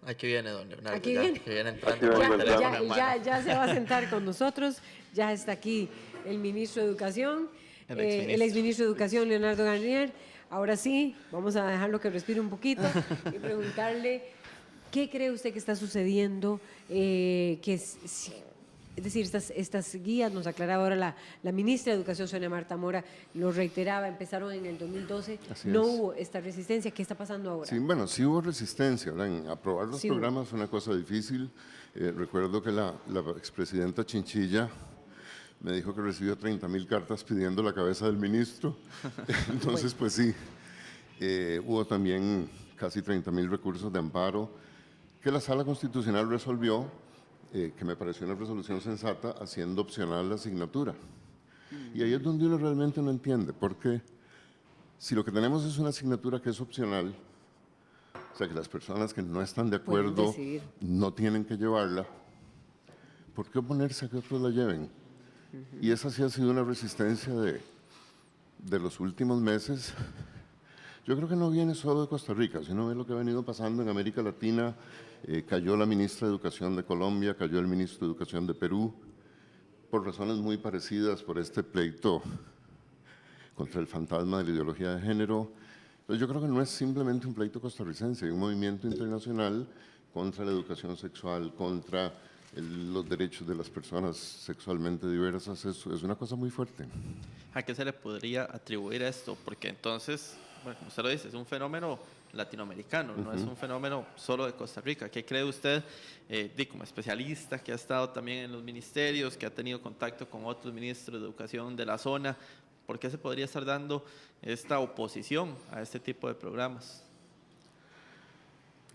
Aquí viene don Leonardo. Aquí ya, viene. que viene entrando con el teléfono en mano. Ya se va a sentar con nosotros. Ya está aquí el ministro de Educación, el exministro de Educación, Leonardo Garnier. Ahora sí, vamos a dejarlo que respire un poquito y preguntarle qué cree usted que está sucediendo, es decir, estas guías, nos aclaraba ahora la ministra de Educación, Sonia Marta Mora, lo reiteraba, empezaron en el 2012, hubo esta resistencia. ¿Qué está pasando ahora? Sí, bueno, sí hubo resistencia, ¿verdad? En aprobar los Sí programas fue una cosa difícil. Recuerdo que la expresidenta Chinchilla me dijo que recibió 30,000 cartas pidiendo la cabeza del ministro. Entonces, pues sí, hubo también casi 30,000 recursos de amparo que la Sala Constitucional resolvió, que me pareció una resolución sensata, haciendo opcional la asignatura. Y ahí es donde uno realmente no entiende, porque si lo que tenemos es una asignatura que es opcional, o sea, que las personas que no están de acuerdo no tienen que llevarla, ¿por qué oponerse a que otros la lleven? Y esa sí ha sido una resistencia de los últimos meses. Yo creo que no viene solo de Costa Rica, si uno ve lo que ha venido pasando en América Latina. Cayó la ministra de Educación de Colombia, cayó el ministro de Educación de Perú, por razones muy parecidas, por este pleito contra el fantasma de la ideología de género. Entonces yo creo que no es simplemente un pleito costarricense, hay un movimiento internacional contra la educación sexual, contra los derechos de las personas sexualmente diversas. Es una cosa muy fuerte. ¿A qué se le podría atribuir esto? Porque entonces, bueno, como usted lo dice, es un fenómeno latinoamericano, no es un fenómeno solo de Costa Rica. ¿Qué cree usted, como especialista que ha estado también en los ministerios, que ha tenido contacto con otros ministros de educación de la zona? ¿Por qué se podría estar dando esta oposición a este tipo de programas?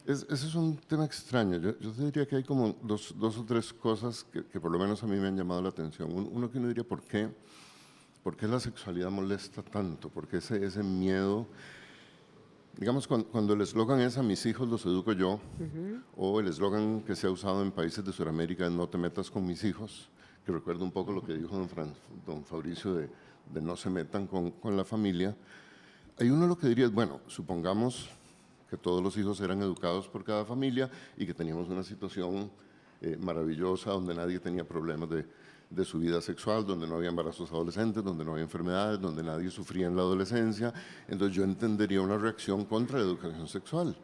Ese es un tema extraño. Yo diría que hay como dos o tres cosas que por lo menos a mí me han llamado la atención. Uno que uno diría, ¿por qué la sexualidad molesta tanto? ¿Por qué ese miedo? Digamos, cuando el eslogan es "a mis hijos los educo yo", o el eslogan que se ha usado en países de Sudamérica es "no te metas con mis hijos", que recuerda un poco lo que dijo don Fabricio de no se metan con la familia. Hay uno lo que diría es, bueno, supongamos que todos los hijos eran educados por cada familia y que teníamos una situación maravillosa donde nadie tenía problemas de su vida sexual, donde no había embarazos adolescentes, donde no había enfermedades, donde nadie sufría en la adolescencia. Entonces yo entendería una reacción contra la educación sexual.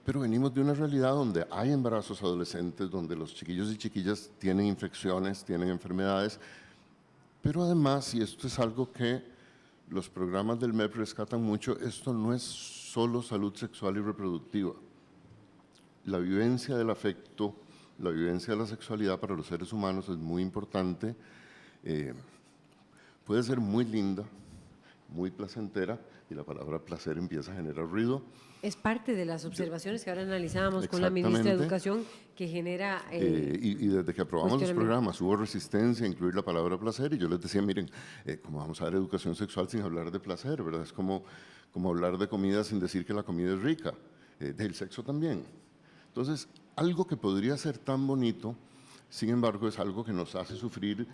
Pero venimos de una realidad donde hay embarazos adolescentes, donde los chiquillos y chiquillas tienen infecciones, tienen enfermedades. Pero además, y esto es algo que los programas del MEP rescatan mucho, esto no es solo salud sexual y reproductiva. La vivencia del afecto, la vivencia de la sexualidad para los seres humanos es muy importante. Puede ser muy linda, muy placentera, y la palabra placer empieza a generar ruido. Es parte de las observaciones que ahora analizábamos con la ministra de Educación, que genera… y desde que aprobamos los programas hubo resistencia a incluir la palabra placer, y yo les decía, miren, ¿cómo vamos a dar educación sexual sin hablar de placer, verdad? Es como hablar de comida sin decir que la comida es rica, del sexo también. Entonces, algo que podría ser tan bonito, sin embargo, es algo que nos hace sufrir.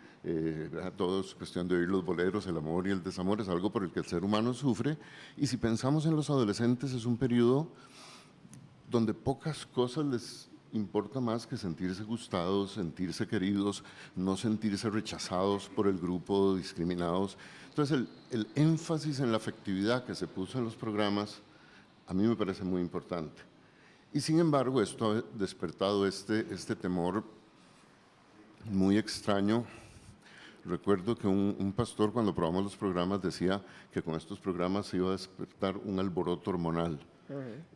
Todo es cuestión de oír los boleros, el amor y el desamor, es algo por el que el ser humano sufre. Y si pensamos en los adolescentes, es un periodo donde pocas cosas les importa más que sentirse gustados, sentirse queridos, no sentirse rechazados por el grupo, discriminados. Entonces, el énfasis en la afectividad que se puso en los programas, a mí me parece muy importante. Y sin embargo, esto ha despertado este temor muy extraño. Recuerdo que un pastor, cuando probamos los programas, decía que con estos programas se iba a despertar un alboroto hormonal.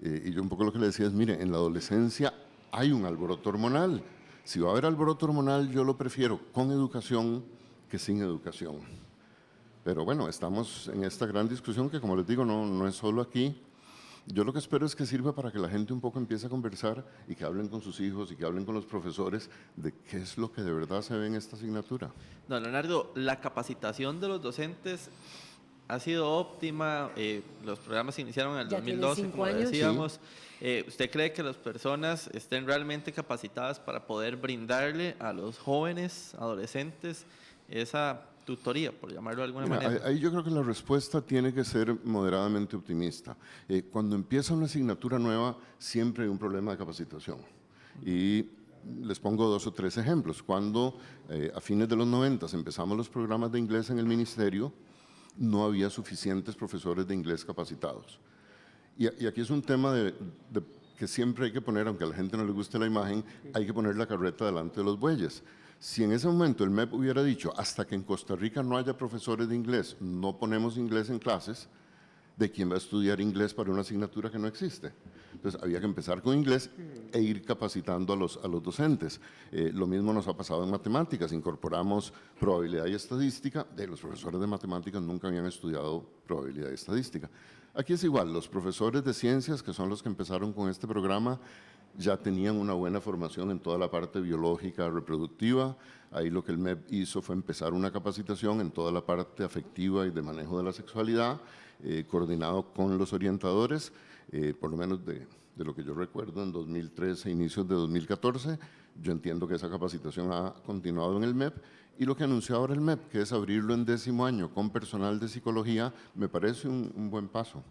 Y yo un poco lo que le decía es, mire, en la adolescencia hay un alboroto hormonal. Si va a haber alboroto hormonal, yo lo prefiero con educación que sin educación. Pero bueno, estamos en esta gran discusión que, como les digo, no es solo aquí. Yo lo que espero es que sirva para que la gente un poco empiece a conversar y que hablen con sus hijos y que hablen con los profesores de qué es lo que de verdad se ve en esta asignatura. Don Leonardo, la capacitación de los docentes ha sido óptima. Los programas se iniciaron en el 2012, como decíamos. Sí. ¿Usted cree que las personas estén realmente capacitadas para poder brindarle a los jóvenes, adolescentes, esa tutoría, por llamarlo de alguna manera? Ahí yo creo que la respuesta tiene que ser moderadamente optimista. Cuando empieza una asignatura nueva, siempre hay un problema de capacitación. Y les pongo 2 o 3 ejemplos. Cuando a fines de los 90 empezamos los programas de inglés en el ministerio, no había suficientes profesores de inglés capacitados. Y aquí es un tema que siempre hay que poner, aunque a la gente no le guste la imagen, hay que poner la carreta delante de los bueyes. Si en ese momento el MEP hubiera dicho, hasta que en Costa Rica no haya profesores de inglés, no ponemos inglés en clases, ¿de quién va a estudiar inglés para una asignatura que no existe? Entonces, había que empezar con inglés e ir capacitando a los docentes. Lo mismo nos ha pasado en matemáticas. Incorporamos probabilidad y estadística. Los profesores de matemáticas nunca habían estudiado probabilidad y estadística. Aquí es igual. Los profesores de ciencias, que son los que empezaron con este programa, ya tenían una buena formación en toda la parte biológica, reproductiva. Ahí lo que el MEP hizo fue empezar una capacitación en toda la parte afectiva y de manejo de la sexualidad, coordinado con los orientadores, por lo menos de lo que yo recuerdo, en 2013, inicios de 2014. Yo entiendo que esa capacitación ha continuado en el MEP, y lo que anunció ahora el MEP, que es abrirlo en 10º año con personal de psicología, me parece un buen paso.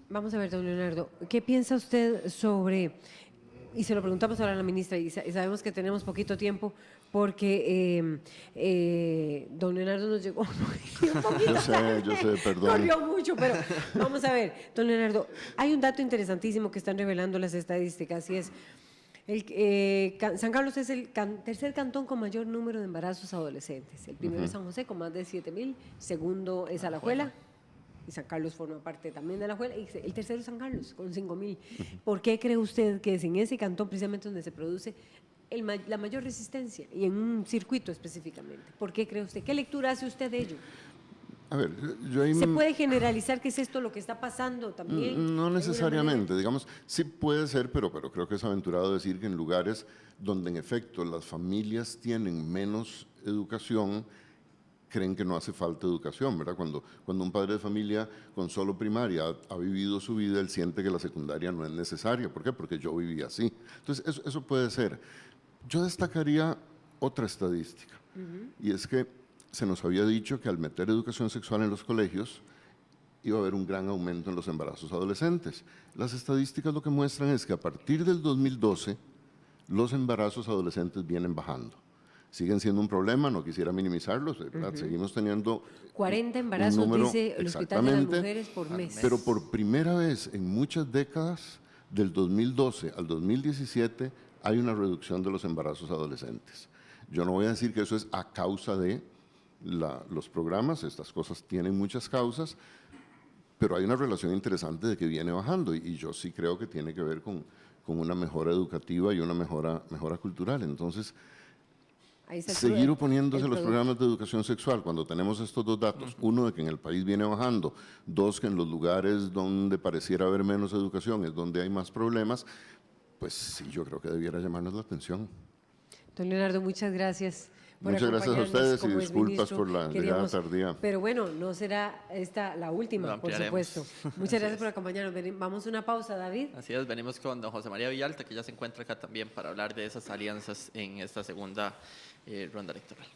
Vamos a ver, don Leonardo, ¿qué piensa usted sobre, y se lo preguntamos ahora a la ministra, y sabemos que tenemos poquito tiempo, porque don Leonardo nos llegó un poquito. Yo sé, perdón. Corrió mucho, pero vamos a ver, don Leonardo, hay un dato interesantísimo que están revelando las estadísticas, y es, San Carlos es el tercer cantón con mayor número de embarazos adolescentes. El primero es San José, con más de 7,000, segundo es Alajuela, y San Carlos forma parte también de Alajuela, y el tercero es San Carlos, con 5,000. ¿Por qué cree usted que es en ese cantón precisamente donde se produce la mayor resistencia, y en un circuito específicamente? ¿Por qué cree usted? ¿Qué lectura hace usted de ello? A ver, yo ahí ¿Se puede generalizar que es esto lo que está pasando también? No necesariamente, digamos, sí puede ser, pero creo que es aventurado decir que en lugares donde en efecto las familias tienen menos educación, creen que no hace falta educación, ¿verdad? Cuando un padre de familia con solo primaria ha vivido su vida, él siente que la secundaria no es necesaria. ¿Por qué? Porque yo viví así. Entonces, eso puede ser. Yo destacaría otra estadística, y es que se nos había dicho que al meter educación sexual en los colegios iba a haber un gran aumento en los embarazos adolescentes. Las estadísticas lo que muestran es que a partir del 2012 los embarazos adolescentes vienen bajando. Siguen siendo un problema, no quisiera minimizarlos, ¿verdad? Seguimos teniendo 40 embarazos, número, dice el Hospital de las Mujeres, por mes. Pero por primera vez en muchas décadas, del 2012 al 2017, hay una reducción de los embarazos adolescentes. Yo no voy a decir que eso es a causa de los programas, estas cosas tienen muchas causas, pero hay una relación interesante de que viene bajando, y yo sí creo que tiene que ver con una mejora educativa y una mejora cultural. Entonces, seguir oponiéndose a los programas de educación sexual cuando tenemos estos dos datos, uno, de que en el país viene bajando, dos, que en los lugares donde pareciera haber menos educación es donde hay más problemas, pues sí, yo creo que debiera llamarnos la atención. Don Leonardo, muchas gracias. Muchas gracias a ustedes y disculpas por la llegada tardía. Pero bueno, no será esta la última, por supuesto. Muchas gracias por acompañarnos. Vamos a una pausa, David. Así es, venimos con don José María Villalta, que ya se encuentra acá también para hablar de esas alianzas en esta segunda ronda electoral.